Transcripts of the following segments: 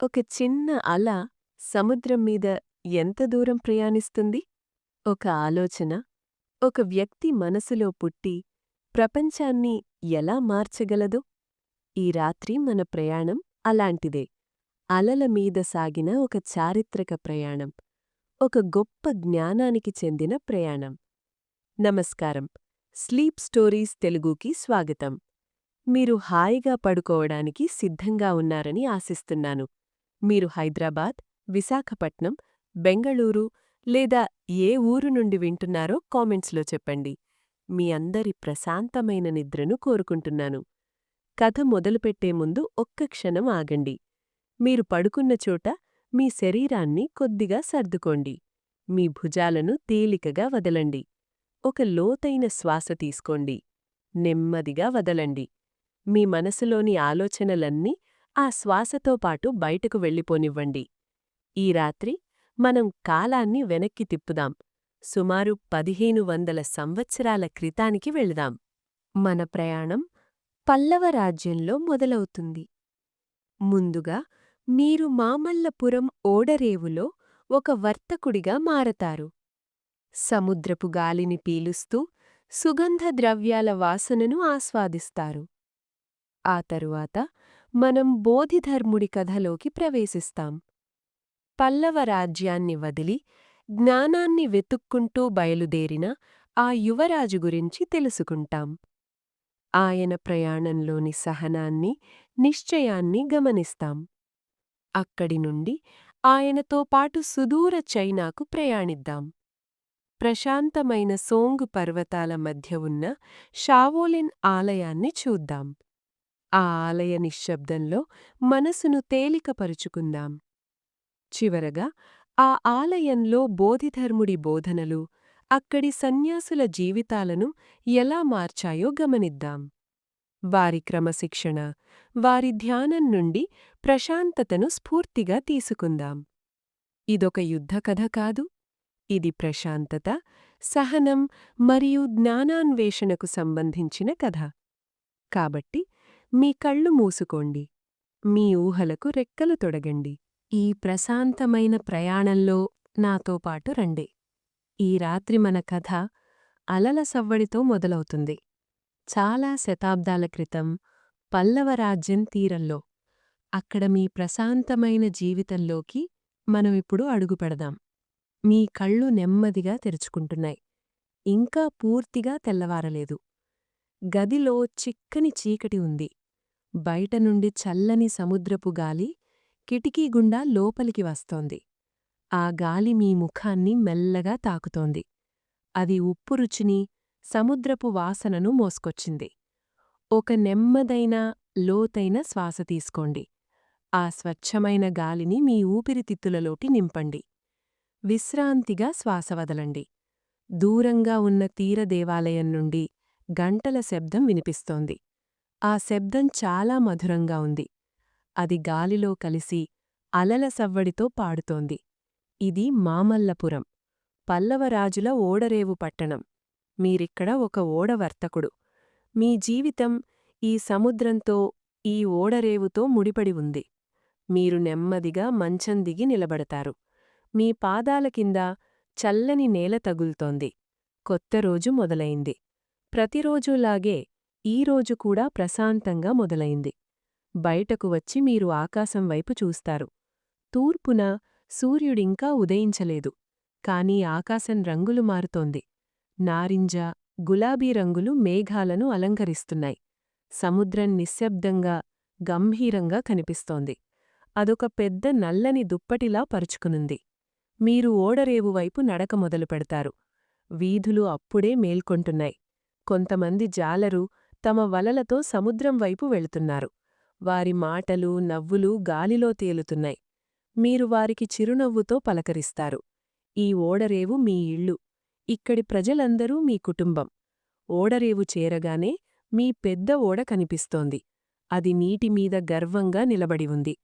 ఒక చిన్న అల సముద్రం మీద ఎంత దూరం ప్రయాణిస్తుంది? ఒక ఆలోచన, ఒక వ్యక్తి మనసులో పుట్టి ప్రపంచాన్ని ఎలా మార్చగలదో? ఈ రాత్రి మన ప్రయాణం అలాంటిదే. అలల మీద సాగిన ఒక చారిత్రక ప్రయాణం. ఒక గొప్ప జ్ఞానానికి చెందిన ప్రయాణం. నమస్కారం. స్లీప్ స్టోరీస్ తెలుగుకి స్వాగతం. మీరు హాయిగా పడుకోవడానికి సిద్ధంగా ఉన్నారని ఆశిస్తున్నాను. మీరు హైదరాబాద్, విశాఖపట్నం, బెంగళూరు లేదా ఏ ఊరు నుండి వింటున్నారో కామెంట్స్లో చెప్పండి. మీ అందరి ప్రశాంతమైన నిద్రను కోరుకుంటున్నాను. కథ మొదలుపెట్టే ముందు ఒక్క క్షణం ఆగండి. మీరు పడుకున్న చోట మీ శరీరాన్ని కొద్దిగా సర్దుకోండి. మీ భుజాలను తేలికగా వదలండి. ఒక లోతైన శ్వాస తీసుకోండి. నెమ్మదిగా వదలండి. మీ మనసులోని ఆలోచనలన్నీ ఆ శ్వాసతో పాటు బయటకు వెళ్ళిపోనివ్వండి. ఈ రాత్రి మనం కాలాన్ని వెనక్కి తిప్పుదాం. సుమారు 1500 సంవత్సరాల క్రితానికి వెళదాం. మన ప్రయాణం పల్లవ రాజ్యంలో మొదలవుతుంది. ముందుగా మీరు మామల్లపురం ఓడరేవులో ఒక వర్తకుడిగా మారతారు. సముద్రపు గాలిని పీలుస్తూ సుగంధ ద్రవ్యాల వాసనను ఆస్వాదిస్తారు. ఆ తరువాత మనం బోధిధర్ముడి కథలోకి ప్రవేశిస్తాం. పల్లవ రాజ్యాన్ని వదిలి జ్ఞానాన్ని వెతుక్కుంటూ బయలుదేరిన ఆ యువరాజు గురించి తెలుసుకుంటాం. ఆయన ప్రయాణంలోని సహనాన్ని, నిశ్చయాన్ని గమనిస్తాం. అక్కడి నుండి ఆయనతో పాటు సుదూర చైనాకు ప్రయాణిద్దాం. ప్రశాంతమైన సోంగు పర్వతాల మధ్య ఉన్న షావోలిన్ ఆలయాన్ని చూద్దాం. ఆ ఆలయ నిశ్శబ్దంలో మనసును తేలికపరుచుకుందాం. చివరగా ఆ ఆలయంలో బోధిధర్ముడి బోధనలు, అక్కడి సన్యాసుల జీవితాలను ఎలా మార్చాయో గమనిద్దాం. వారి క్రమశిక్షణ, వారి ధ్యానం నుండి ప్రశాంతతను స్ఫూర్తిగా తీసుకుందాం. ఇదొక యుద్ధకథ కాదు. ఇది ప్రశాంతత, సహనం మరియు జ్ఞానాన్వేషణకు సంబంధించిన కథ. కాబట్టి మీ కళ్ళు మూసుకోండి. మీ ఊహలకు రెక్కలు తొడగండి. ఈ ప్రశాంతమైన ప్రయాణంలో నాతో పాటు రండి. ఈ రాత్రి మన కథ అలల సవ్వడితో మొదలవుతుంది. చాలా శతాబ్దాల క్రితం పల్లవ రాజ్యం తీరంలో. అక్కడ మీ ప్రశాంతమైన జీవితంలోకి మనమిప్పుడు అడుగుపెడదాం. మీ కళ్ళు నెమ్మదిగా తెరుచుకుంటున్నాయి. ఇంకా పూర్తిగా తెల్లవారలేదు. గదిలో చిక్కని చీకటి ఉంది. బయట నుండి చల్లని సముద్రపు గాలి కిటికీ గుండా లోపలికి వస్తోంది. ఆ గాలి మీ ముఖాన్ని మెల్లగా తాకుతోంది. అది ఉప్పు రుచిని, సముద్రపు వాసనను మోసుకొచ్చింది. ఒక నెమ్మదైన, లోతైన శ్వాస తీసుకోండి. ఆ స్వచ్ఛమైన గాలిని మీ ఊపిరితిత్తులలోకి నింపండి. విశ్రాంతిగా శ్వాస వదలండి. దూరంగా ఉన్న తీరదేవాలయం నుండి గంటల శబ్దం వినిపిస్తోంది. ఆ శబ్దం చాలా మధురంగా ఉంది. అది గాలిలో కలిసి అలల సవ్వడితో పాడుతోంది. ఇది మామల్లపురం, పల్లవరాజుల ఓడరేవు పట్టణం. మీరిక్కడ ఒక ఓడవర్తకుడు. మీ జీవితం ఈ సముద్రంతో, ఈ ఓడరేవుతో ముడిపడి ఉంది. మీరు నెమ్మదిగా మంచం దిగి నిలబడతారు. మీ పాదాల కింద చల్లని నేల తగులుతోంది. కొత్త రోజు మొదలైంది. ప్రతిరోజూలాగే ఈరోజు కూడా ప్రశాంతంగా మొదలైంది. బయటకు వచ్చి మీరు ఆకాశం వైపు చూస్తారు. తూర్పున సూర్యుడింకా ఉదయించలేదు. కాని ఆకాశం రంగులు మారుతోంది. నారింజ, గులాబీ రంగులు మేఘాలను అలంకరిస్తున్నాయి. సముద్రం నిశ్శబ్దంగా, గంభీరంగా కనిపిస్తోంది. అదొక పెద్ద నల్లని దుప్పటిలా పరుచుకునుంది. మీరు ఓడరేవు వైపు నడక మొదలుపెడతారు. వీధులు అప్పుడే మేల్కొంటున్నాయి. కొంతమంది జాలరు తమ వలలతో సముద్రం వైపు వెళుతున్నారు. వారి మాటలు, నవ్వులు గాలిలో తేలుతున్నాయి. మీరు వారికి చిరునవ్వుతో పలకరిస్తారు. ఈ ఓడరేవు మీ ఇల్లు. ఇక్కడి ప్రజలందరూ మీ కుటుంబం. ఓడరేవు చేరగానే మీ పెద్ద ఓడ కనిపిస్తోంది. అది నీటిమీద గర్వంగా నిలబడి ఉంది.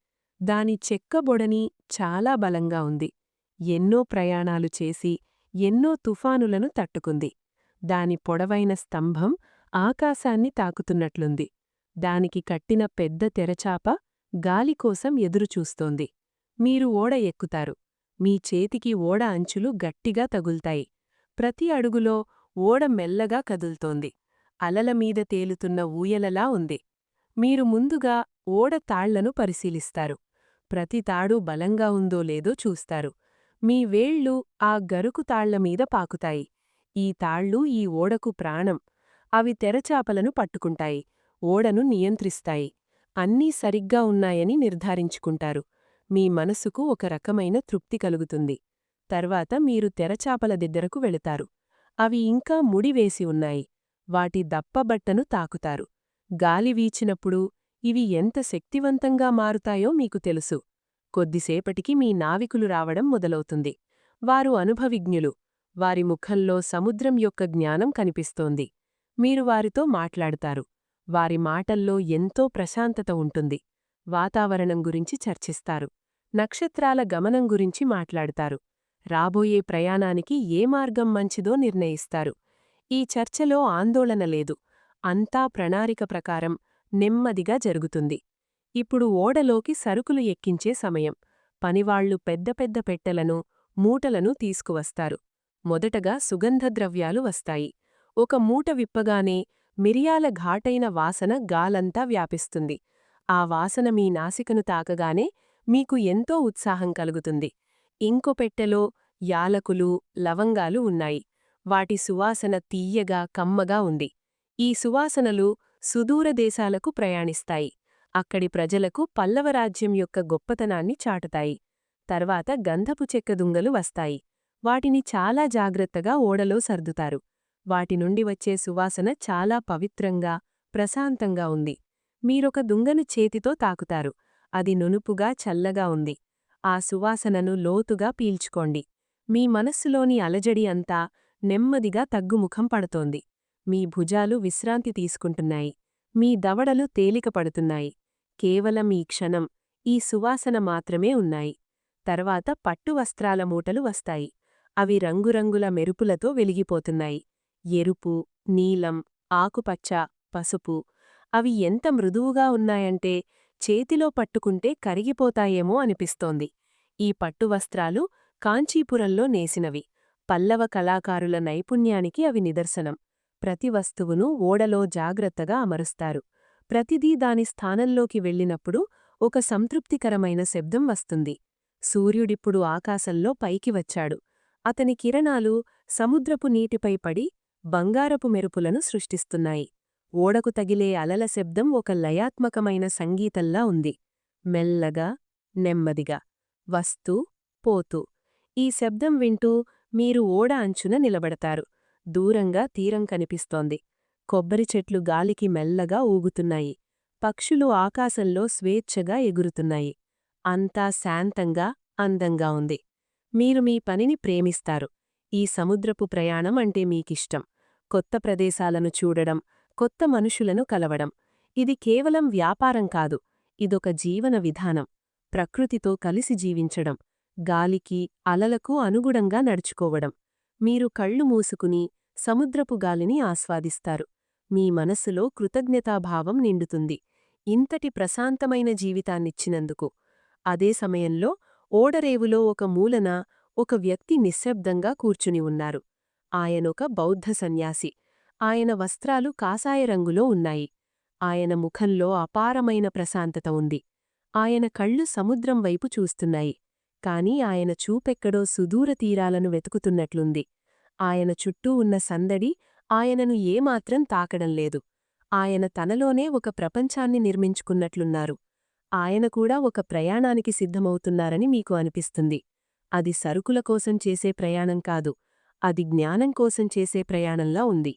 దాని చెక్కబొడని చాలా బలంగా ఉంది. ఎన్నో ప్రయాణాలు చేసి, ఎన్నో తుఫానులను తట్టుకుంది. దాని పొడవైన స్తంభం ఆకాశాన్ని తాకుతున్నట్లుంది. దానికి కట్టిన పెద్ద తెరచాప గాలి కోసం ఎదురుచూస్తోంది. మీరు ఓడ ఎక్కుతారు. మీ చేతికి ఓడ అంచులు గట్టిగా తగుల్తాయి. ప్రతి అడుగులో ఓడ మెల్లగా కదుల్తోంది. అలల మీద తేలుతున్న ఊయలలా ఉంది. మీరు ముందుగా ఓడ తాళ్లను పరిశీలిస్తారు. ప్రతి తాడు బలంగా ఉందో లేదో చూస్తారు. మీ వేళ్లు ఆ గరుకు తాళ్లమీద పాకుతాయి. ఈ తాళ్ళు ఈ ఓడకు ప్రాణం. అవి తెరచాపలను పట్టుకుంటాయి. ఓడను నియంత్రిస్తాయి. అన్నీ సరిగ్గా ఉన్నాయని నిర్ధారించుకుంటారు. మీ మనసుకు ఒక రకమైన తృప్తి కలుగుతుంది. తర్వాత మీరు తెరచాపల దగ్గరకు వెళతారు. అవి ఇంకా ముడివేసి ఉన్నాయి. వాటి దప్పబట్టను తాకుతారు. గాలి వీచినప్పుడు ఇవి ఎంత శక్తివంతంగా మారుతాయో మీకు తెలుసు. కొద్దిసేపటికి మీ నావికులు రావడం మొదలవుతుంది. వారు అనుభవిజ్ఞులు. వారి ముఖంలో సముద్రం యొక్క జ్ఞానం కనిపిస్తోంది. మీరు వారితో మాట్లాడుతారు. వారి మాటల్లో ఎంతో ప్రశాంతత ఉంటుంది. వాతావరణం గురించి చర్చిస్తారు. నక్షత్రాల గమనం గురించి మాట్లాడుతారు. రాబోయే ప్రయాణానికి ఏ మార్గం మంచిదో నిర్ణయిస్తారు. ఈ చర్చలో ఆందోళన లేదు. అంతా ప్రణాళిక ప్రకారం నెమ్మదిగా జరుగుతుంది. ఇప్పుడు ఓడలోకి సరుకులు ఎక్కించే సమయం. పనివాళ్లు పెద్ద పెద్ద పెట్టెలను, మూటలను తీసుకువస్తారు. మొదటగా సుగంధద్రవ్యాలు వస్తాయి. ఒక మూట విప్పగానే మిరియాల ఘాటైన వాసన గాలంతా వ్యాపిస్తుంది. ఆ వాసన మీ నాసికను తాకగానే మీకు ఎంతో ఉత్సాహం కలుగుతుంది. ఇంకో పెట్టెలో యాలకులు, లవంగాలు ఉన్నాయి. వాటి సువాసన తీయగా, కమ్మగా ఉంది. ఈ సువాసనలు సుదూర దేశాలకు ప్రయాణిస్తాయి. అక్కడి ప్రజలకు పల్లవరాజ్యం యొక్క గొప్పతనాన్ని చాటుతాయి. తర్వాత గంధపు చెక్క దుంగలు వస్తాయి. వాటిని చాలా జాగ్రత్తగా ఓడలో సర్దుతారు. వాటి నుండి వచ్చే సువాసన చాలా పవిత్రంగా, ప్రశాంతంగా ఉంది. మీరొక దుంగను చేతితో తాకుతారు. అది నునుపుగా, చల్లగా ఉంది. ఆ సువాసనను లోతుగా పీల్చుకోండి. మీ మనస్సులోని అలజడి అంతా నెమ్మదిగా తగ్గుముఖం పడుతోంది. మీ భుజాలు విశ్రాంతి తీసుకుంటున్నాయి. మీ దవడలు తేలికపడుతున్నాయి. కేవలం ఈ క్షణం, ఈ సువాసన మాత్రమే ఉన్నాయి. తర్వాత పట్టు వస్త్రాల మూటలు వస్తాయి. అవి రంగురంగుల మెరుపులతో వెలిగిపోతున్నాయి. ఎరుపు, నీలం, ఆకుపచ్చ, పసుపు. అవి ఎంత మృదువుగా ఉన్నాయంటే చేతిలో పట్టుకుంటే కరిగిపోతాయేమో అనిపిస్తోంది. ఈ పట్టువస్త్రాలు కాంచీపురంలో నేసినవి. పల్లవ కళాకారుల నైపుణ్యానికి అవి నిదర్శనం. ప్రతి వస్తువును ఓడలో జాగ్రత్తగా అమరుస్తారు. ప్రతిదీ దాని స్థానంలోకి వెళ్ళినప్పుడు ఒక సంతృప్తికరమైన శబ్దం వస్తుంది. సూర్యుడిప్పుడు ఆకాశంలో పైకి వచ్చాడు. అతని కిరణాలు సముద్రపు నీటిపై పడి బంగారపు మెరుపులను సృష్టిస్తున్నాయి. ఓడకు తగిలే అలల శబ్దం ఒక లయాత్మకమైన సంగీతంలా ఉంది. మెల్లగా, నెమ్మదిగా, వస్తూ, పోతూ. ఈ శబ్దం వింటూ మీరు ఓడ అంచున నిలబడతారు. దూరంగా తీరం కనిపిస్తోంది. కొబ్బరి చెట్లు గాలికి మెల్లగా ఊగుతున్నాయి. పక్షులు ఆకాశంలో స్వేచ్ఛగా ఎగురుతున్నాయి. అంతా శాంతంగా, అందంగా ఉంది. మీరు మీ పనిని ప్రేమిస్తారు. ఈ సముద్రపు ప్రయాణం అంటే మీకిష్టం. కొత్త ప్రదేశాలను చూడడం, కొత్త మనుషులను కలవడం. ఇది కేవలం వ్యాపారం కాదు. ఇదొక జీవన విధానం. ప్రకృతితో కలిసి జీవించడం. గాలికి, అలలకు అనుగుణంగా నడుచుకోవడం. మీరు కళ్ళు మూసుకుని సముద్రపు గాలిని ఆస్వాదిస్తారు. మీ మనస్సులో కృతజ్ఞతాభావం నిండుతుంది. ఇంతటి ప్రశాంతమైన జీవితాన్నిచ్చినందుకు. అదే సమయంలో ఓడరేవులో ఒక మూలన ఒక వ్యక్తి నిశ్శబ్దంగా కూర్చుని ఉన్నారు. ఆయనొక బౌద్ధ సన్యాసి. ఆయన వస్త్రాలు కాషాయ రంగులో ఉన్నాయి. ఆయన ముఖంలో అపారమైన ప్రశాంతత ఉంది. ఆయన కళ్ళు సముద్రం వైపు చూస్తున్నాయి. కాని ఆయన చూపెక్కడో సుదూర తీరాలను వెతుకుతున్నట్లుంది. ఆయన చుట్టూ ఉన్న సందడి ఆయనను ఏమాత్రం తాకడంలేదు. ఆయన తనలోనే ఒక ప్రపంచాన్ని నిర్మించుకున్నట్లున్నారు. ఆయన కూడా ఒక ప్రయాణానికి సిద్ధమవుతున్నారని మీకు అనిపిస్తుంది. అది సరుకుల కోసం చేసే ప్రయాణం కాదు. అది జ్ఞానం కోసం చేసే ప్రయాణంలా ఉంది.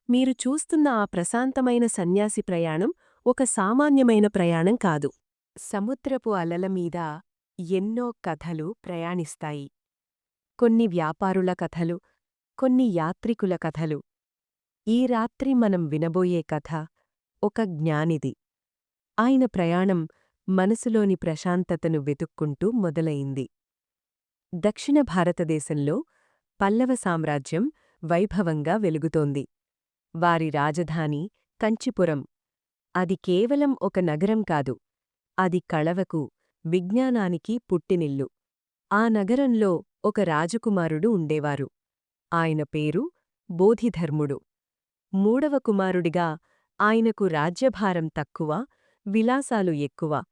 మీరు చూస్తున్న ఆ ప్రశాంతమైన సన్యాసి ప్రయాణం ఒక సామాన్యమైన ప్రయాణం కాదు. సముద్రపు అలలమీద ఎన్నో కథలు ప్రయాణిస్తాయి. కొన్ని వ్యాపారుల కథలు, కొన్ని యాత్రికుల కథలు. ఈ రాత్రి మనం వినబోయే కథ ఒక జ్ఞానిది. ఆయన ప్రయాణం మనసులోని ప్రశాంతతను వెతుక్కుంటూ మొదలయింది. దక్షిణ భారతదేశంలో పల్లవ సామ్రాజ్యం వైభవంగా వెలుగుతోంది. వారి రాజధాని కంచిపురం. అది కేవలం ఒక నగరం కాదు. అది కళవకు, విజ్ఞానానికి పుట్టినిల్లు. ఆ నగరంలో ఒక రాజకుమారుడు ఉండేవారు. ఆయన పేరు బోధిధర్ముడు. మూడవ కుమారుడిగా ఆయనకు రాజ్యభారం తక్కువ, విలాసాలు ఎక్కువ.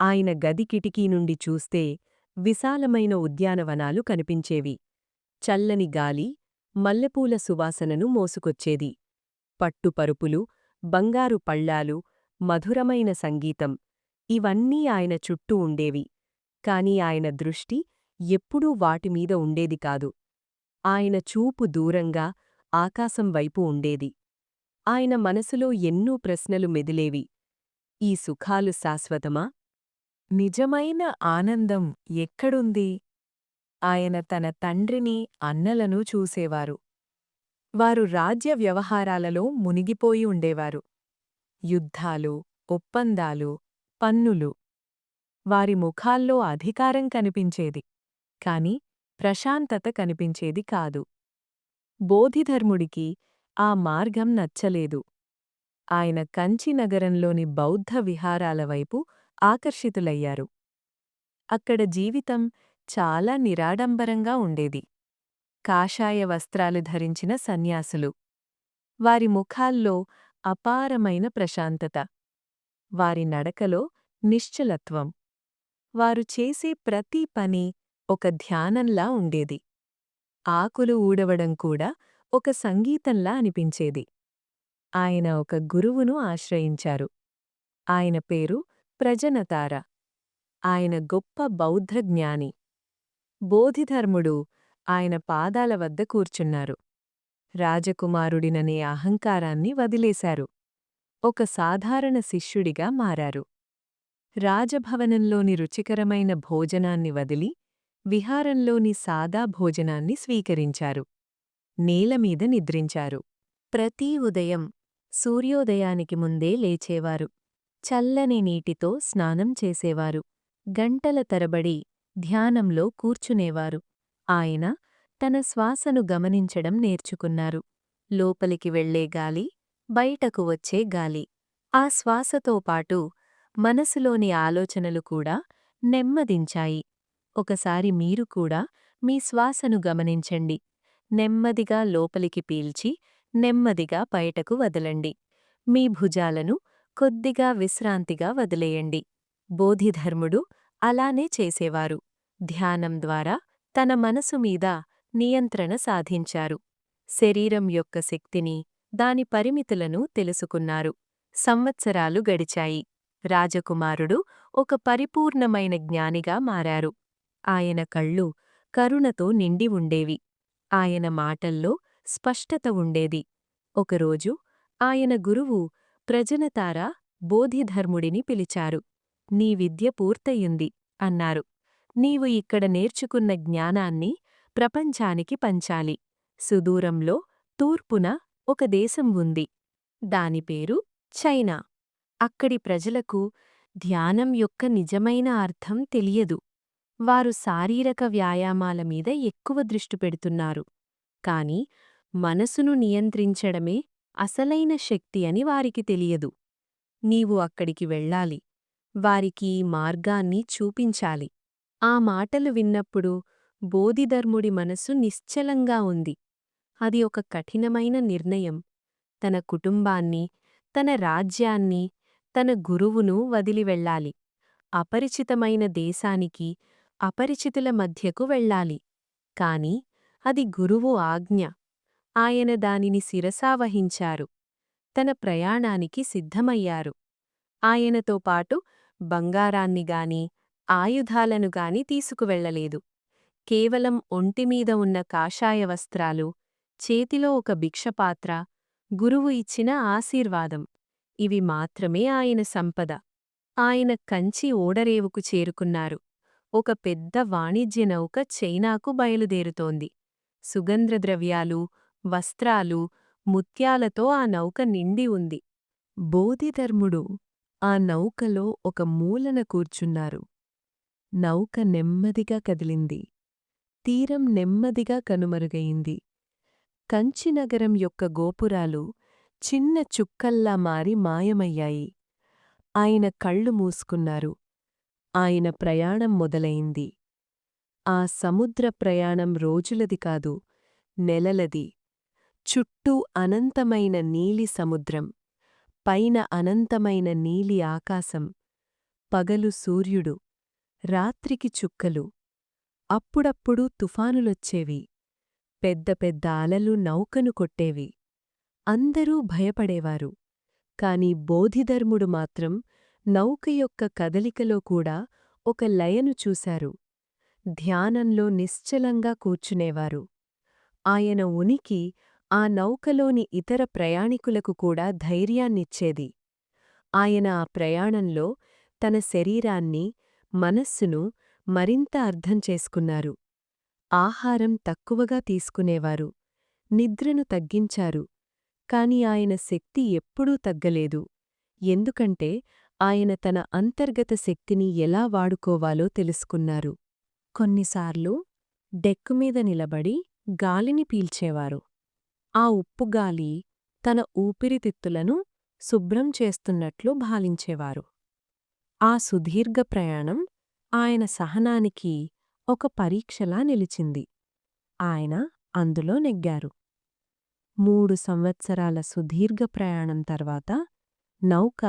ఆయన గది కిటికీ నుండి చూస్తే విశాలమైన ఉద్యానవనాలు కనిపించేవి. చల్లని గాలి, మల్లెపూల సువాసనను మోసుకొచ్చేది. పట్టుపరుపులు, బంగారు పళ్ళాలు, మధురమైన సంగీతం ఇవన్నీ ఆయన చుట్టూ ఉండేవి. కాని ఆయన దృష్టి ఎప్పుడూ వాటిమీద ఉండేది కాదు. ఆయన చూపు దూరంగా, ఆకాశం వైపు ఉండేది. ఆయన మనసులో ఎన్నో ప్రశ్నలు మెదిలేవి. ఈ సుఖాలు శాశ్వతమా? నిజమైన ఆనందం ఎక్కడుంది? ఆయన తన తండ్రిని, అన్నలను చూసేవారు. వారు రాజ్య వ్యవహారాలలో మునిగిపోయి ఉండేవారు. యుద్ధాలు, ఒప్పందాలు, పన్నులు. వారి ముఖాల్లో అధికారం కనిపించేది, కాని ప్రశాంతత కనిపించేది కాదు. బోధిధర్ముడికి ఆ మార్గం నచ్చలేదు. ఆయన కంచి నగరంలోని బౌద్ధ విహారాల వైపు ఆకర్షితులయ్యారు. అక్కడ జీవితం చాలా నిరాడంబరంగా ఉండేది. కాషాయ వస్త్రాలు ధరించిన సన్యాసులు. వారి ముఖాల్లో అపారమైన ప్రశాంతత. వారి నడకలో నిశ్చలత్వం. వారు చేసే ప్రతి పని ఒక ధ్యానంలా ఉండేది. ఆకులు ఊడవడం కూడా ఒక సంగీతంలా అనిపించేది. ఆయన ఒక గురువును ఆశ్రయించారు. ఆయన పేరు ప్రజనతార. ఆయన గొప్ప బౌద్ధ జ్ఞాని. బోధిధర్ముడు ఆయన పాదాల వద్ద కూర్చున్నారు. రాజకుమారుడిననే అహంకారాన్ని వదిలేశారు. ఒక సాధారణ శిష్యుడిగా మారారు. రాజభవనంలోని రుచికరమైన భోజనాన్ని వదిలి విహారంలోని సాదా భోజనాన్ని స్వీకరించారు. నేలమీద నిద్రించారు. ప్రతి ఉదయం సూర్యోదయానికి ముందే లేచేవారు. చల్లని నీటితో స్నానం చేసేవారు. గంటల తరబడి ధ్యానంలో కూర్చునేవారు. ఆయన తన శ్వాసను గమనించడం నేర్చుకున్నారు. లోపలికి వెళ్లే గాలి, బయటకు వచ్చే గాలి. ఆ శ్వాసతో పాటు మనసులోని ఆలోచనలు కూడా నెమ్మదించాయి. ఒకసారి మీరు కూడా మీ శ్వాసను గమనించండి. నెమ్మదిగా లోపలికి పీల్చి, నెమ్మదిగా బయటకు వదలండి. మీ భుజాలను కొద్దిగా విశ్రాంతిగా వదిలేయండి. బోధిధర్ముడు అలానే చేసేవారు. ధ్యానం ద్వారా తన మనసు మీద నియంత్రణ సాధించారు. శరీరం యొక్క శక్తిని, దాని పరిమితులను తెలుసుకున్నారు. సంవత్సరాలు గడిచాయి. రాజకుమారుడు ఒక పరిపూర్ణమైన జ్ఞానిగా మారారు. ఆయన కళ్ళు కరుణతో నిండి ఉండేవి. ఆయన మాటల్లో స్పష్టత ఉండేది. ఒకరోజు ఆయన గురువు ప్రజనతార బోధిధర్ముడిని పిలిచారు. నీ విద్య పూర్తయింది అన్నారు. నీవు ఇక్కడ నేర్చుకున్న జ్ఞానాన్ని ప్రపంచానికి పంచాలి. సుదూరంలో తూర్పున ఒక దేశం ఉంది. దాని పేరు చైనా. అక్కడి ప్రజలకు ధ్యానం యొక్క నిజమైన అర్థం తెలియదు. వారు శారీరక వ్యాయామాల మీద ఎక్కువ దృష్టి పెడుతున్నారు. కాని మనసును నియంత్రించడమే అసలైన శక్తి అని వారికి తెలియదు. నీవు అక్కడికి వెళ్ళాలి. వారికి ఈ మార్గాన్ని చూపించాలి. ఆ మాటలు విన్నప్పుడు బోధిధర్ముడి మనసు నిశ్చలంగా ఉంది. అది ఒక కఠినమైన నిర్ణయం. తన కుటుంబాన్ని, తన రాజ్యాన్ని, తన గురువును వదిలి వెళ్ళాలి. అపరిచితమైన దేశానికి, అపరిచితుల మధ్యకు వెళ్ళాలి. కాని అది గురువు ఆజ్ఞ. ఆయన దానిని శిరసావహించారు. తన ప్రయాణానికి సిద్ధమయ్యారు. ఆయనతో పాటు బంగారాన్నిగాని, ఆయుధాలను గాని తీసుకువెళ్లలేదు. కేవలం ఒంటిమీద ఉన్న కాషాయ వస్త్రాలు, చేతిలో ఒక భిక్షపాత్ర, గురువు ఇచ్చిన ఆశీర్వాదం ఇవి మాత్రమే ఆయన సంపద. ఆయన కంచి ఓడరేవుకు చేరుకున్నారు. ఒక పెద్ద వాణిజ్య నౌక చైనాకు బయలుదేరుతోంది. సుగంధద్రవ్యాలు, వస్త్రాలు, ముత్యాలతో ఆ నౌక నిండి ఉంది. బోధిధర్ముడు ఆ నౌకలో ఒక మూలన కూర్చున్నారు. నౌక నెమ్మదిగా కదిలింది. తీరం నెమ్మదిగా కనుమరుగయింది. కంచినగరం యొక్క గోపురాలు చిన్న చుక్కల్లా మారి మాయమయ్యాయి. ఆయన కళ్ళు మూసుకున్నారు. ఆయన ప్రయాణం మొదలైంది. ఆ సముద్ర ప్రయాణం రోజులది కాదు, నెలలది. చుట్టూ అనంతమైన నీలి సముద్రం, పైన అనంతమైన నీలి ఆకాశం, పగలు సూర్యుడు, రాత్రికి చుక్కలు. అప్పుడప్పుడు తుఫానులొచ్చేవి, పెద్ద పెద్ద అలలు నౌకను కొట్టేవి. అందరూ భయపడేవారు. కాని బోధిధర్ముడు మాత్రం నౌక యొక్క కదలికలో కూడా ఒక లయను చూశారు. ధ్యానంలో నిశ్చలంగా కూర్చునేవారు. ఆయన ఉనికి ఆ నౌకలోని ఇతర ప్రయాణికులకు కూడా ధైర్యాన్నిచ్చేది. ఆయన ఆ ప్రయాణంలో తన శరీరాన్ని, మనస్సును మరింత అర్థం చేసుకున్నారు. ఆహారం తక్కువగా తీసుకునేవారు, నిద్రను తగ్గించారు. కాని ఆయన శక్తి ఎప్పుడూ తగ్గలేదు. ఎందుకంటే ఆయన తన అంతర్గత శక్తిని ఎలా వాడుకోవాలో తెలుసుకున్నారు. కొన్నిసార్లు డెక్కుమీద నిలబడి గాలిని పీల్చేవారు. ఆ ఉప్పుగాలి తన ఊపిరితిత్తులను శుభ్రం చేస్తున్నట్లు భావించేవారు. ఆ సుదీర్ఘ ప్రయాణం ఆయన సహనానికి ఒక పరీక్షలా నిలిచింది. ఆయన అందులో నెగ్గారు. 3 సంవత్సరాల సుదీర్ఘ ప్రయాణం తర్వాత నౌక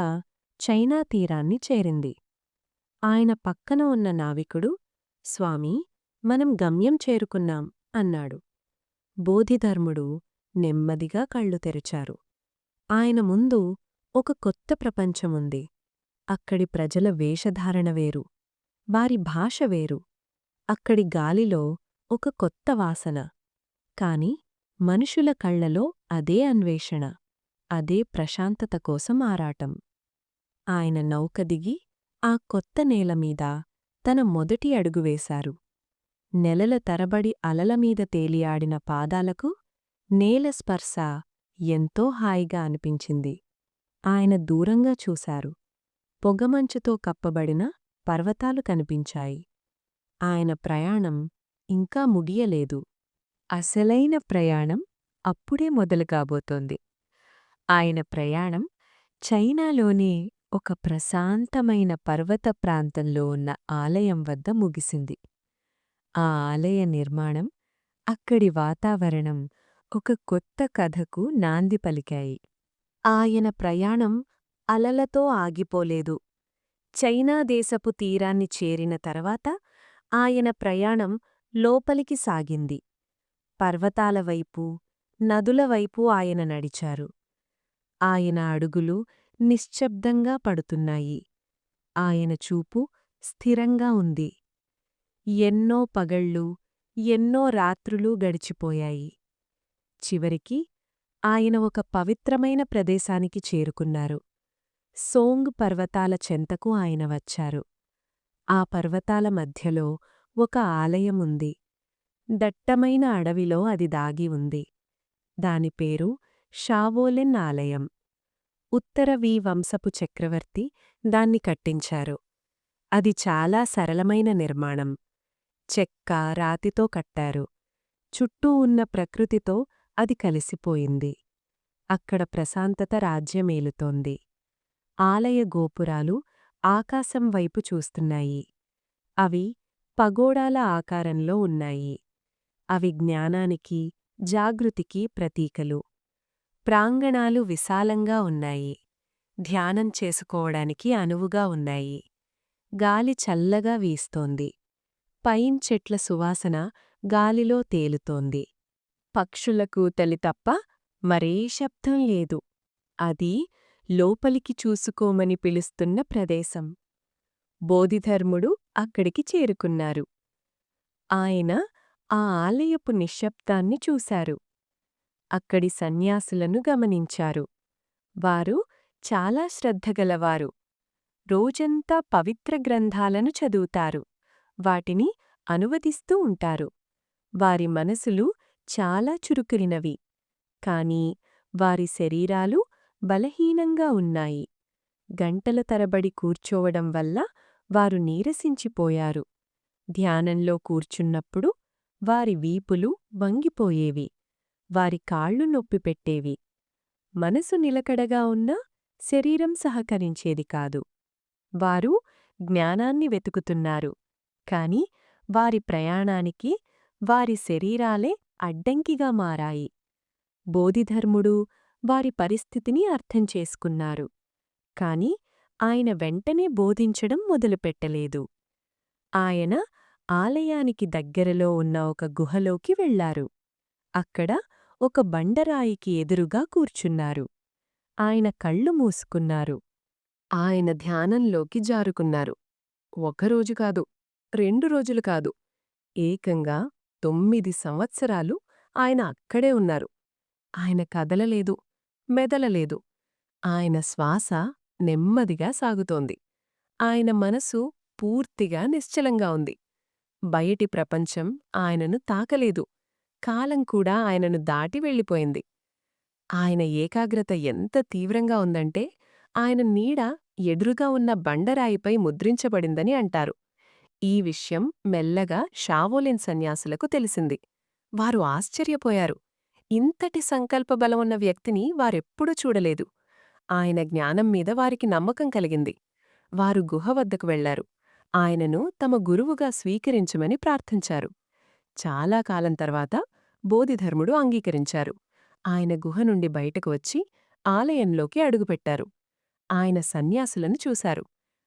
చైనా తీరాన్ని చేరింది. ఆయన పక్కన ఉన్న నావికుడు, స్వామీ, మనం గమ్యం చేరుకున్నాం అన్నాడు. బోధిధర్ముడు నెమ్మదిగా కళ్ళు తెరిచారు. ఆయన ముందు ఒక కొత్త ప్రపంచముంది. అక్కడి ప్రజల వేషధారణ వేరు, వారి భాష వేరు. అక్కడి గాలిలో ఒక కొత్త వాసన. కాని మనుషుల కళ్లలో అదే అన్వేషణ, అదే ప్రశాంతత కోసం ఆరాటం. ఆయన నౌక దిగి ఆ కొత్త నేలమీద తన మొదటి అడుగు వేశారు. నెలల తరబడి అలలమీద తేలియాడిన పాదాలకు నేల స్పర్శ ఎంతో హాయిగా అనిపించింది. ఆయన దూరంగా చూశారు. పొగమంచుతో కప్పబడిన పర్వతాలు కనిపించాయి. ఆయన ప్రయాణం ఇంకా ముగియలేదు. అసలైన ప్రయాణం అప్పుడే మొదలుగాబోతోంది. ఆయన ప్రయాణం చైనాలోని ఒక ప్రశాంతమైన పర్వత ప్రాంతంలో ఉన్న ఆలయం వద్ద ముగిసింది. ఆ ఆలయ నిర్మాణం, అక్కడి వాతావరణం ఒక కొత్త కథకు నాంది పలికాయి. ఆయన ప్రయాణం అలలతో ఆగిపోలేదు. చైనా దేశపు తీరాన్ని చేరిన తర్వాత ఆయన ప్రయాణం లోపలికి సాగింది. పర్వతాల వైపు, నదుల వైపు ఆయన నడిచారు. ఆయన అడుగులు నిశ్శబ్దంగా పడుతున్నాయి. ఆయన చూపు స్థిరంగా ఉంది. ఎన్నో పగళ్ళు, ఎన్నో రాత్రులు గడిచిపోయాయి. చివరికి ఆయన ఒక పవిత్రమైన ప్రదేశానికి చేరుకున్నారు. సోంగ్ పర్వతాల చెంతకు ఆయన వచ్చారు. ఆ పర్వతాల మధ్యలో ఒక ఆలయముంది. దట్టమైన అడవిలో అది దాగి ఉంది. దాని పేరు షావోలెన్ ఆలయం. ఉత్తర వి వంశపు చక్రవర్తి దాన్ని కట్టించారు. అది చాలా సరళమైన నిర్మాణం. చెక్క, రాతితో కట్టారు. చుట్టూ ఉన్న ప్రకృతితో అది కలిసిపోయింది. అక్కడ ప్రశాంతత రాజ్యమేలుతోంది. ఆలయ గోపురాలు ఆకాశం వైపు చూస్తున్నాయి. అవి పగోడాల ఆకారంలో ఉన్నాయి. అవి జ్ఞానానికి, జాగృతికి ప్రతీకలు. ప్రాంగణాలు విశాలంగా ఉన్నాయి. ధ్యానం చేసుకోవడానికి అనువుగా ఉన్నాయి. గాలి చల్లగా వీస్తోంది. పైన్ చెట్ల సువాసన గాలిలో తేలుతోంది. పక్షుల కూతలి తప్ప మరే శబ్దం లేదు. అది లోపలికి చూసుకోమని పిలుస్తున్న ప్రదేశం. బోధిధర్ముడు అక్కడికి చేరుకున్నారు. ఆయన ఆ ఆలయపు నిశ్శబ్దాన్ని చూశారు. అక్కడి సన్యాసులను గమనించారు. వారు చాలా శ్రద్ధగలవారు. రోజంతా పవిత్ర గ్రంథాలను చదువుతారు. వాటిని అనువదిస్తూ ఉంటారు. వారి మనసులు చాలా చురుకురినవి. కాని వారి శరీరాలు బలహీనంగా ఉన్నాయి. గంటల తరబడి కూర్చోవడం వల్ల వారు నీరసించిపోయారు. ధ్యానంలో కూర్చున్నప్పుడు వారి వీపులు వంగిపోయేవి. వారి కాళ్ళు నొప్పిపెట్టేవి. మనసు నిలకడగా ఉన్నా శరీరం సహకరించేది కాదు. వారు జ్ఞానాన్ని వెతుకుతున్నారు, కాని వారి ప్రయాణానికి వారి శరీరాలే అడ్డంకిగా మారాయి. బోధిధర్ముడు వారి పరిస్థితిని అర్థం చేసుకున్నారు, కాని ఆయన వెంటనే బోధించడం మొదలుపెట్టలేదు. ఆయన ఆలయానికి దగ్గరలో ఉన్న ఒక గుహలోకి వెళ్లారు. అక్కడ ఒక బండరాయికి ఎదురుగా కూర్చున్నారు. ఆయన కళ్ళు మూసుకున్నారు. ఆయన ధ్యానంలోకి జారుకున్నారు. ఒకరోజు కాదు, 2 రోజులు కాదు, ఏకంగా 9 సంవత్సరాలు ఆయన అక్కడే ఉన్నారు. ఆయన కదలలేదు, మెదలలేదు. ఆయన శ్వాస నెమ్మదిగా సాగుతోంది. ఆయన మనసు పూర్తిగా నిశ్చలంగా ఉంది. బయటి ప్రపంచం ఆయనను తాకలేదు. కాలం కూడా ఆయనను దాటి వెళ్ళిపోయింది. ఆయన ఏకాగ్రత ఎంత తీవ్రంగా ఉందంటే ఆయన నీడ ఎదురుగా ఉన్న బండరాయిపై ముద్రించబడిందని అంటారు. ఈ విషయం మెల్లగా షావోలిన్ సన్యాసులకు తెలిసింది. వారు ఆశ్చర్యపోయారు. ఇంతటి సంకల్పబలం ఉన్న వ్యక్తిని వారెప్పుడూ చూడలేదు. ఆయన జ్ఞానం మీద వారికి నమ్మకం కలిగింది. వారు గుహ వద్దకు వెళ్లారు. ఆయనను తమ గురువుగా స్వీకరించమని ప్రార్థించారు. చాలా కాలం తర్వాత బోధిధర్ముడు అంగీకరించారు. ఆయన గుహ నుండి బయటకు వచ్చి ఆలయంలోకి అడుగుపెట్టారు. ఆయన సన్యాసులను చూశారు.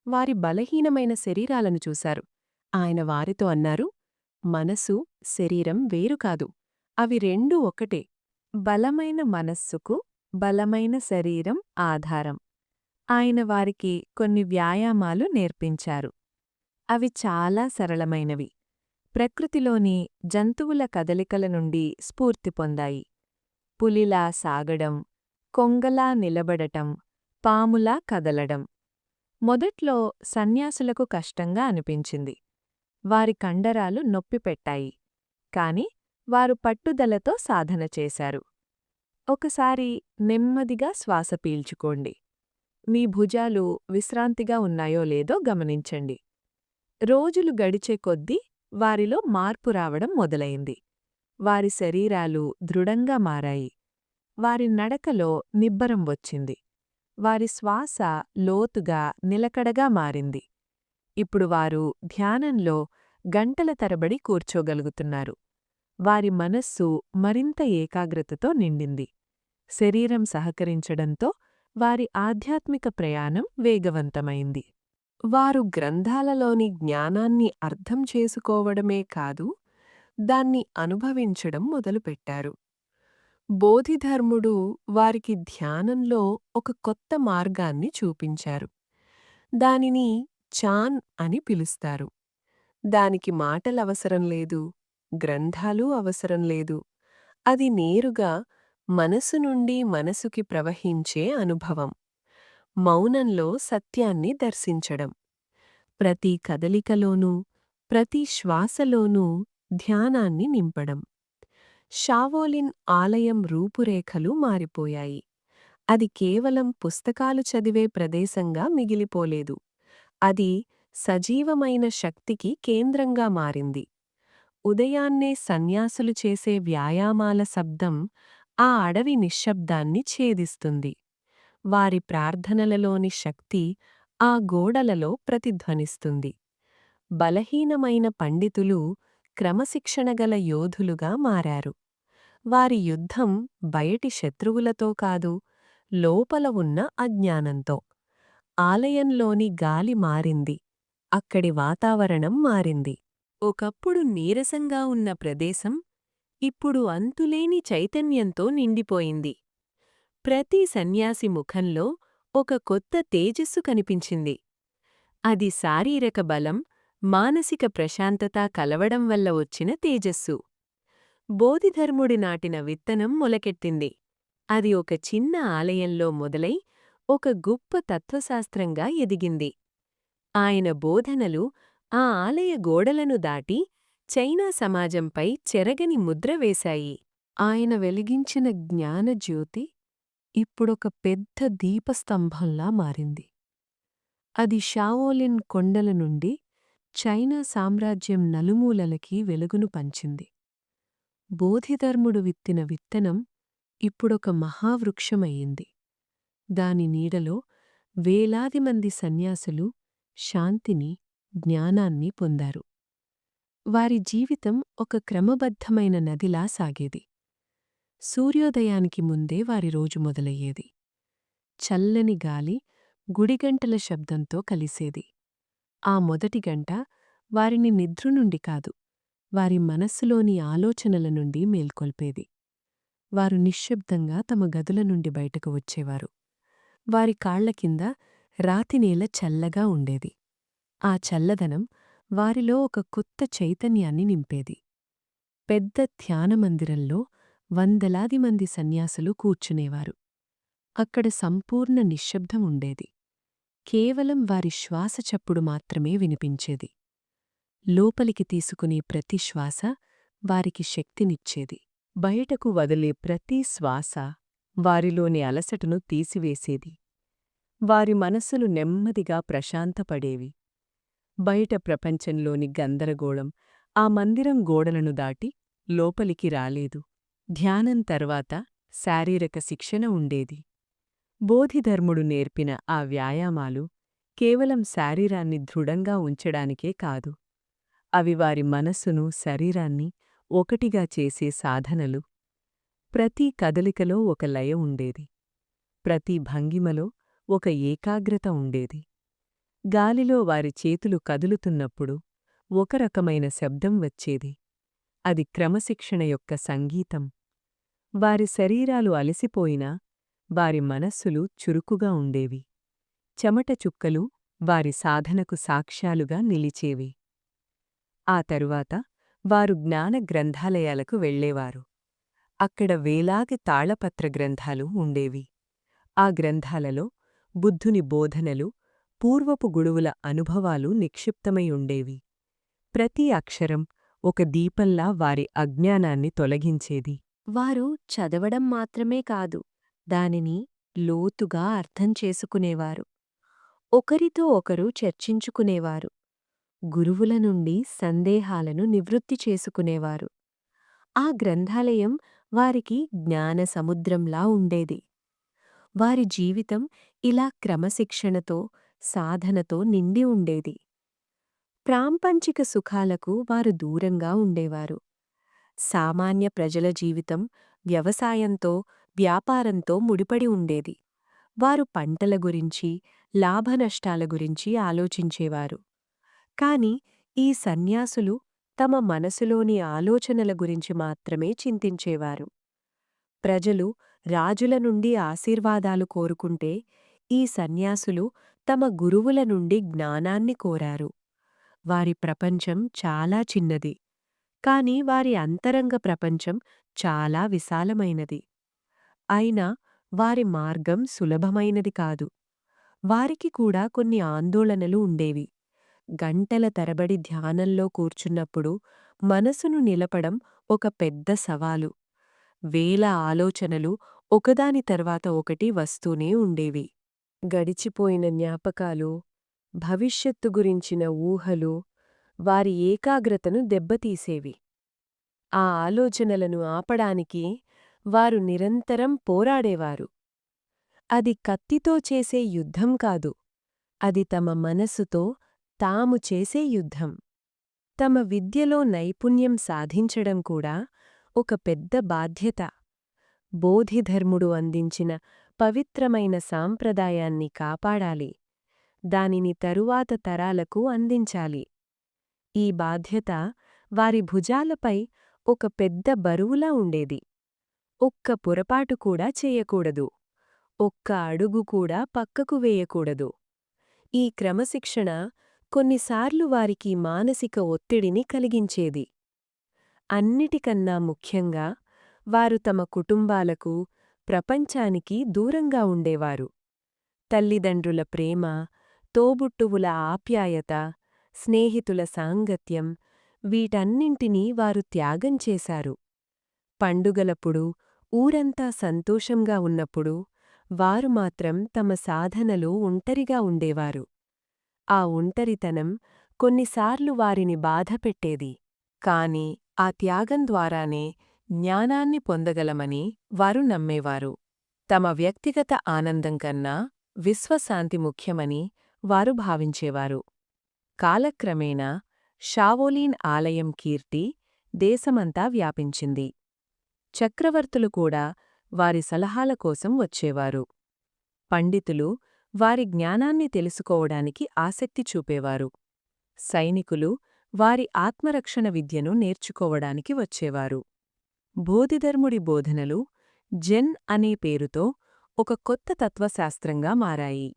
వారి బలహీనమైన శరీరాలను చూశారు. ఆయన వారితో అన్నారు, మనసు, శరీరం వేరు కాదు. అవి రెండూ ఒక్కటే. బలమైన మనస్సుకు బలమైన శరీరం ఆధారం. ఆయన వారికి కొన్ని వ్యాయామాలు నేర్పించారు. అవి చాలా సరళమైనవి. ప్రకృతిలోని జంతువుల కదలికల నుండి స్ఫూర్తి పొందాయి. పులిలా సాగడం, కొంగలా నిలబడటం, పాములా కదలడం. మొదట్లో సన్యాసులకు కష్టంగా అనిపించింది. వారి కండరాలు నొప్పిపెట్టాయి. కాని వారు పట్టుదలతో సాధన చేశారు. ఒకసారి నెమ్మదిగా శ్వాస పీల్చుకోండి. మీ భుజాలు విశ్రాంతిగా ఉన్నాయో లేదో గమనించండి. రోజులు గడిచే కొద్దీ వారిలో మార్పు రావడం మొదలైంది. వారి శరీరాలు దృఢంగా మారాయి. వారి నడకలో నిబ్బరం వచ్చింది. వారి శ్వాస లోతుగా నిలకడగా మారింది. ఇప్పుడు వారు ధ్యానంలో గంటల తరబడి కూర్చోగలుగుతున్నారు. వారి మనస్సు మరింత ఏకాగ్రతతో నిండింది. శరీరం సహకరించడంతో వారి ఆధ్యాత్మిక ప్రయాణం వేగవంతమైంది. వారు గ్రంథాలలోని జ్ఞానాన్ని అర్థం చేసుకోవడమే కాదు, దాన్ని అనుభవించడం మొదలుపెట్టారు. బోధిధర్ముడు వారికి ధ్యానంలో ఒక కొత్త మార్గాన్ని చూపించారు. దానిని చాన్ అని పిలుస్తారు. దానికి మాటలవసరం లేదు, గ్రంథాలు అవసరం లేదు. అది నేరుగా మనసు నుండి మనసుకి ప్రవహించే అనుభవం. మౌనంలో సత్యాన్ని దర్శించడం. ప్రతి కదలికలోనూ, ప్రతి శ్వాసలోనూ ధ్యానాన్ని నింపడం. షావోలిన్ ఆలయం రూపురేఖలు మారిపోయాయి. అది కేవలం పుస్తకాలు చదివే ప్రదేశంగా మిగిలిపోలేదు. అది సజీవమైన శక్తికి కేంద్రంగా మారింది. ఉదయాన్నే సన్యాసులు చేసే వ్యాయామాల శబ్దం ఆ అడవి నిశ్శబ్దాన్ని ఛేదిస్తుంది. వారి ప్రార్థనలలోని శక్తి ఆ గోడలలో ప్రతిధ్వనిస్తుంది. బలహీనమైన పండితులు క్రమశిక్షణగల యోధులుగా మారారు. వారి యుద్ధం బయటి శత్రువులతో కాదు, లోపల ఉన్న అజ్ఞానంతో. ఆలయంలోని గాలి మారింది. అక్కడి వాతావరణం మారింది. ఒకప్పుడు నీరసంగా ఉన్న ప్రదేశం ఇప్పుడు అంతులేని చైతన్యంతో నిండిపోయింది. ప్రతి సన్యాసి ముఖంలో ఒక కొత్త తేజస్సు కనిపించింది. అది శారీరక బలం, మానసిక ప్రశాంతత కలవడం వల్ల వచ్చిన తేజస్సు. బోధిధర్ముడి నాటిన విత్తనం మొలకెత్తింది. అది ఒక చిన్న ఆలయంలో మొదలై ఒక గొప్ప తత్వశాస్త్రంగా ఎదిగింది. ఆయన బోధనలు ఆ ఆలయ గోడలను దాటి చైనా సమాజంపై చెరగని ముద్ర వేశాయి. ఆయన వెలిగించిన జ్ఞానజ్యోతి ఇప్పుడొక పెద్ద దీపస్తంభంలా మారింది. అది షావోలిన్ కొండల నుండి చైనా సామ్రాజ్యం నలుమూలలకి వెలుగును పంచింది. బోధిధర్ముడు విత్తిన విత్తనం ఇప్పుడొక మహావృక్షమయ్యింది. దాని నీడలో వేలాది మంది సన్యాసులు శాంతిని, జ్ఞానాన్ని పొందారు. వారి జీవితం ఒక క్రమబద్ధమైన నదిలా సాగేది. సూర్యోదయానికి ముందే వారి రోజు మొదలయ్యేది. చల్లని గాలి గుడిగంటల శబ్దంతో కలిసేది. ఆ మొదటి గంట వారిని నిద్ర నుండి కాదు, వారి మనస్సులోని ఆలోచనల నుండి మేల్కొల్పేది. వారు నిశ్శబ్దంగా తమ గదుల నుండి బయటకు వచ్చేవారు. వారి కాళ్ల కింద రాతినేల చల్లగా ఉండేది. ఆ చల్లదనం వారిలో ఒక కొత్త చైతన్యాన్ని నింపేది. పెద్ద ధ్యానమందిరంలో వందలాది మంది సన్యాసులు కూర్చునేవారు. అక్కడ సంపూర్ణ నిశ్శబ్దం ఉండేది. కేవలం వారి శ్వాస చప్పుడు మాత్రమే వినిపించేది. లోపలికి తీసుకునే ప్రతి శ్వాస వారికి శక్తినిచ్చేది. బయటకు వదిలే ప్రతి శ్వాస వారిలోని అలసటను తీసివేసేది. వారి మనస్సులు నెమ్మదిగా ప్రశాంతపడేవి. బయట ప్రపంచంలోని గందరగోళం ఆ మందిరం గోడలను దాటి లోపలికి రాలేదు. ధ్యానం తర్వాత శారీరక శిక్షణ ఉండేది. బోధిధర్ముడు నేర్పిన ఆ వ్యాయామాలు కేవలం శారీరాన్ని దృఢంగా ఉంచడానికే కాదు, అవి వారి మనస్సును, శరీరాన్ని ఒకటిగా చేసే సాధనలు. ప్రతి కదలికలో ఒక లయ ఉండేది. ప్రతి భంగిమలో ఒక ఏకాగ్రత ఉండేది. గాలిలో వారి చేతులు కదులుతున్నప్పుడు ఒక రకమైన శబ్దం వచ్చేది. అది క్రమశిక్షణ యొక్క సంగీతం. వారి శరీరాలు అలసిపోయినా వారి మనస్సులు చురుకుగా ఉండేవి. చెమట చుక్కలు వారి సాధనకు సాక్ష్యాలుగా నిలిచేవి. ఆ తరువాత వారు జ్ఞాన గ్రంథాలయాలకు వెళ్లేవారు. అక్కడ వేలాది తాళపత్ర గ్రంథాలు ఉండేవి. ఆ గ్రంథాలలో బుద్ధుని బోధనలు, పూర్వపు గురువుల అనుభవాలు నిక్షిప్తమై ఉండేవి. ప్రతి అక్షరం ఒక దీపంలా వారి అజ్ఞానాన్ని తొలగించేది. వారు చదవడం మాత్రమే కాదు, దానిని లోతుగా అర్థం చేసుకునేవారు. ఒకరితో ఒకరు చర్చించుకునేవారు. గురువుల నుండి సందేహాలను నివృత్తి చేసుకునేవారు. ఆ గ్రంథాలయం వారికి జ్ఞాన సముద్రంలా ఉండేది. వారి జీవితం ఇలా క్రమశిక్షణతో, సాధనతో నిండి ఉండేది. ప్రాంపంచిక సుఖాలకు వారు దూరంగా ఉండేవారు. సామాన్య ప్రజల జీవితం వ్యవసాయంతో, వ్యాపారంతో ముడిపడి ఉండేది. వారు పంటల గురించి, లాభనష్టాల గురించి ఆలోచించేవారు. కాని ఈ సన్యాసులు తమ మనసులోని ఆలోచనల గురించి మాత్రమే చింతించేవారు. ప్రజలు రాజుల నుండి ఆశీర్వాదాలు కోరుకుంటే, ఈ సన్యాసులు తమ గురువుల నుండి జ్ఞానాన్ని కోరారు. వారి ప్రపంచం చాలా చిన్నది, కాని వారి అంతరంగ ప్రపంచం చాలా విశాలమైనది. అయినా వారి మార్గం సులభమైనది కాదు. వారికి కూడా కొన్ని ఆందోళనలు ఉండేవి. గంటల తరబడి ధ్యానంలో కూర్చున్నప్పుడు మనసును నిలపడం ఒక పెద్ద సవాలు. వేల ఆలోచనలు ఒకదాని తర్వాత ఒకటి వస్తూనే ఉండేవి. గడిచిపోయిన జ్ఞాపకాలు, భవిష్యత్తు గురించిన ఊహలు వారి ఏకాగ్రతను దెబ్బతీసేవి. ఆ ఆలోచనలను ఆపడానికి వారు నిరంతరం పోరాడేవారు. అది కత్తితో చేసే యుద్ధం కాదు, అది తమ మనసుతో తాము చేసే యుద్ధం. తమ విద్యలో నైపుణ్యం సాధించడం కూడా ఒక పెద్ద బాధ్యత. బోధిధర్ముడు అందించిన పవిత్రమైన సాంప్రదాయాన్ని కాపాడాలి, దానిని తరువాత తరాలకు అందించాలి. ఈ బాధ్యత వారి భుజాలపై ఒక పెద్ద బరువులా ఉండేది. ఒక్క పొరపాటు కూడా చేయకూడదు, ఒక్క అడుగు కూడా పక్కకు వేయకూడదు. ఈ క్రమశిక్షణ కొన్నిసార్లు వారికి మానసిక ఒత్తిడిని కలిగించేది. అన్నిటికన్నా ముఖ్యంగా వారు తమ కుటుంబాలకు, ప్రపంచానికి దూరంగా ఉండేవారు. తల్లిదండ్రుల ప్రేమ, తోబుట్టువుల ఆప్యాయత, స్నేహితుల సాంగత్యం వీటన్నింటినీ వారు త్యాగం చేశారు. పండుగలప్పుడు, ఊరంతా సంతోషంగా ఉన్నప్పుడు వారు మాత్రం తమ సాధనలో ఒంటరిగా ఉండేవారు. ఆ ఒంటరితనం కొన్నిసార్లు వారిని బాధపెట్టేది. కాని ఆ త్యాగం ద్వారానే జ్ఞానాన్ని పొందగలమని వారు నమ్మేవారు. తమ వ్యక్తిగత ఆనందం కన్నా విశ్వశాంతి ముఖ్యమని వారు భావించేవారు. కాలక్రమేణా షావోలిన్ ఆలయం కీర్తి దేశమంతా వ్యాపించింది. చక్రవర్తులు కూడా వారి సలహాల కోసం వచ్చేవారు. పండితులు వారి జ్ఞానాన్ని తెలుసుకోవడానికి ఆసక్తి చూపేవారు. సైనికులు వారి ఆత్మరక్షణ విద్యను నేర్చుకోవడానికి వచ్చేవారు. బోధిధర్ముడి బోధనలు జెన్ అనే పేరుతో ఒక కొత్త తత్వశాస్త్రంగా మారాయి.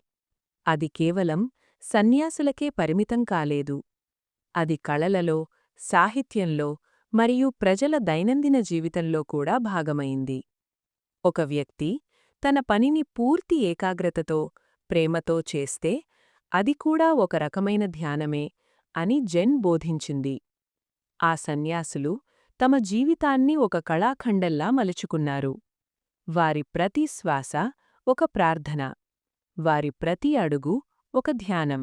అది కేవలం సన్యాసులకే పరిమితం కాలేదు. అది కళలలో, సాహిత్యంలో మరియు ప్రజల దైనందిన జీవితంలో కూడా భాగమైంది. ఒక వ్యక్తి తన పనిని పూర్తి ఏకాగ్రతతో, ప్రేమతో చేస్తే అది కూడా ఒక రకమైన ధ్యానమే అని జెన్ బోధించింది. ఆ సన్యాసులు తమ జీవితాన్ని ఒక కళాఖండంలా మలుచుకున్నారు. వారి ప్రతి శ్వాస ఒక ప్రార్థన, వారి ప్రతి అడుగు ఒక ధ్యానం,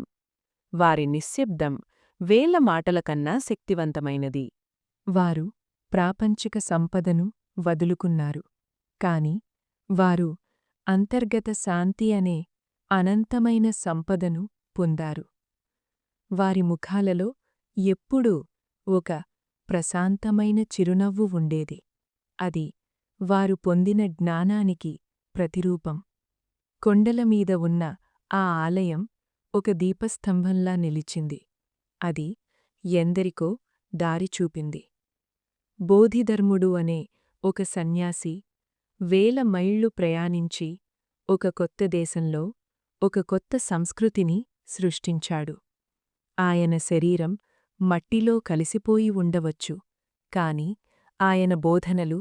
వారి నిశ్శబ్దం వేల మాటలకన్నా శక్తివంతమైనది. వారు ప్రాపంచిక సంపదను వదులుకున్నారు, కాని వారు అంతర్గత శాంతి అనే అనంతమైన సంపదను పొందారు. వారి ముఖాలలో ఎప్పుడూ ఒక ప్రశాంతమైన చిరునవ్వు ఉండేది. అది వారు పొందిన జ్ఞానానికి ప్రతిరూపం. కొండలమీద ఉన్న ఆ ఆలయం ఒక దీపస్తంభంలా నిలిచింది. అది ఎందరికో దారి చూపింది. బోధిధర్ముడు అనే ఒక సన్యాసి వేల మైళ్ళు ప్రయాణించి ఒక కొత్త దేశంలో ఒక కొత్త సంస్కృతిని సృష్టించాడు. ఆయన శరీరం మట్టిలో కలిసిపోయి ఉండవచ్చు, కాని ఆయన బోధనలు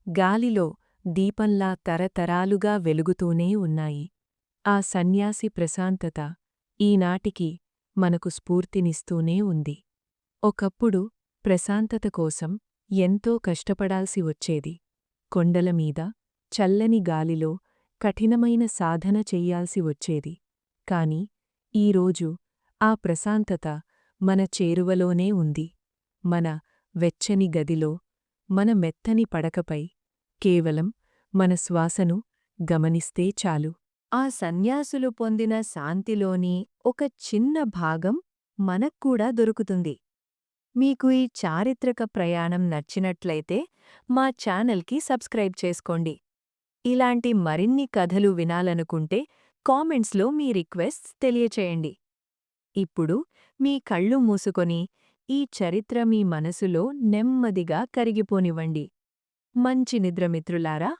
గాలిలో దీపంలా తరతరాలుగా వెలుగుతూనే ఉన్నాయి. ఆ సన్యాసి ప్రశాంతత ఈనాటికి మనకు స్ఫూర్తినిస్తూనే ఉంది. ఒకప్పుడు ప్రశాంతత కోసం ఎంతో కష్టపడాల్సి వచ్చేది. కొండలమీద చల్లని గాలిలో కఠినమైన సాధన చెయ్యాల్సి వచ్చేది. కాని ఈరోజు ఆ ప్రశాంతత మన చేరువలోనే ఉంది. మన వెచ్చని గదిలో, మన మెత్తని పడకపై, కేవలం మన శ్వాసను గమనిస్తే చాలు. ఆ సన్యాసులు పొందిన శాంతిలోని ఒక చిన్న భాగం మనక్కూడా దొరుకుతుంది. మీకు ఈ చారిత్రక ప్రయాణం నచ్చినట్లయితే మా ఛానల్కి సబ్స్క్రైబ్ చేసుకోండి. ఇలాంటి మరిన్ని కథలు వినాలనుకుంటే కామెంట్స్లో మీ రిక్వెస్ట్స్ తెలియచేయండి. ఇప్పుడు మీ కళ్ళు మూసుకొని ఈ చరిత్ర మీ మనసులో నెమ్మదిగా కరిగిపోనివ్వండి. మంచి నిద్ర మిత్రులారా.